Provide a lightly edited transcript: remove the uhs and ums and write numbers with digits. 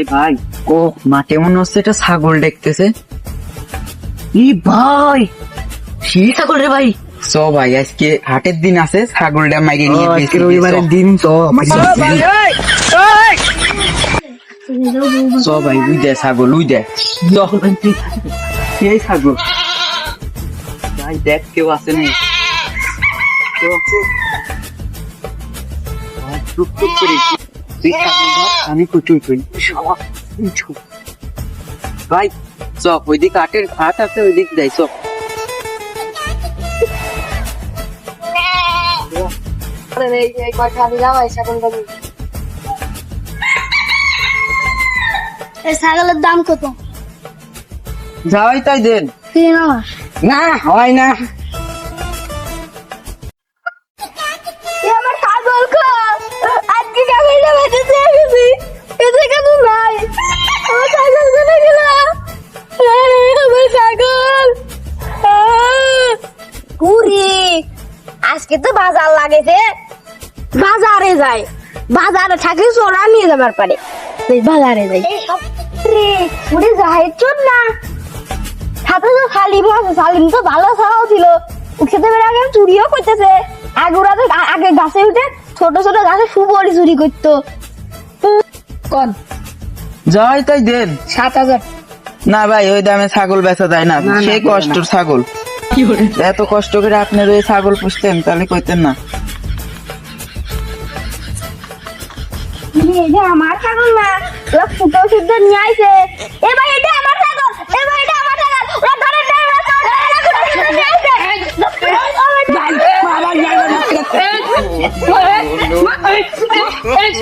এ ভাই, ও মাঠে মনে হচ্ছে এটা ছাগল দেখতেছে। ই ভাই, সেই ছাগল রে ভাই। চ ভাই, আজকে হাটের দিন আছে, ছাগলটা মাইরে নিয়ে গেছি। রবিবারের দিন তো চ ভাই, উই দে ছাগল, উই দে। এই ছাগল ভাই, দেখ কেউ আছে না। কেউ আছে? ভাই, টুক টুক করে তুই ছাগল ধর, আমি কুচুই তুই। ভাই চ, ওইদিক হাটের হাট আছে, ওইদিক যাই চ। ছাগলের দাম কত? যাওয়াই তাই দেন। না হয় না। আমার ছাগল আজকে কামিলে বেঁচেছে গেছি, এতে কেন নাই? আমার ছাগল চলে গেল, আমার ছাগল। পুরি আজকে তো বাজার লাগেছে, বাজারে যাই, বাজারে থাকি চোরা নিয়ে যাবার পারে, বাজারে যাই। উড়ে যাই চোর না, সাথে তো সালিম আছে, সালিম তো ভালো ছাড়াও ছিল, খেতে বেড়ে আগে চুরিও করতেছে। আগে গাছে উঠে ছোট ছোট গাছে সুবরি চুরি করতো। কোন যাওয়াই তাই দেন। 7,000। না ভাই, ওই দামে ছাগল বেচা যায় না, সেই কষ্টের ছাগল। এত কষ্ট করে আপনার ওই ছাগল পুষতেন, তাহলে কইতেন না। এটা আমার ছাগল না, ওরা ফুটো শুদ্ধ নিয়ে আইছে। এ ভাই, এটা আমার ছাগল, এ ভাই, এটা আমার ছাগল, ওরা ধরে ধরে ওরা চলে নিয়ে আইছে। Hey,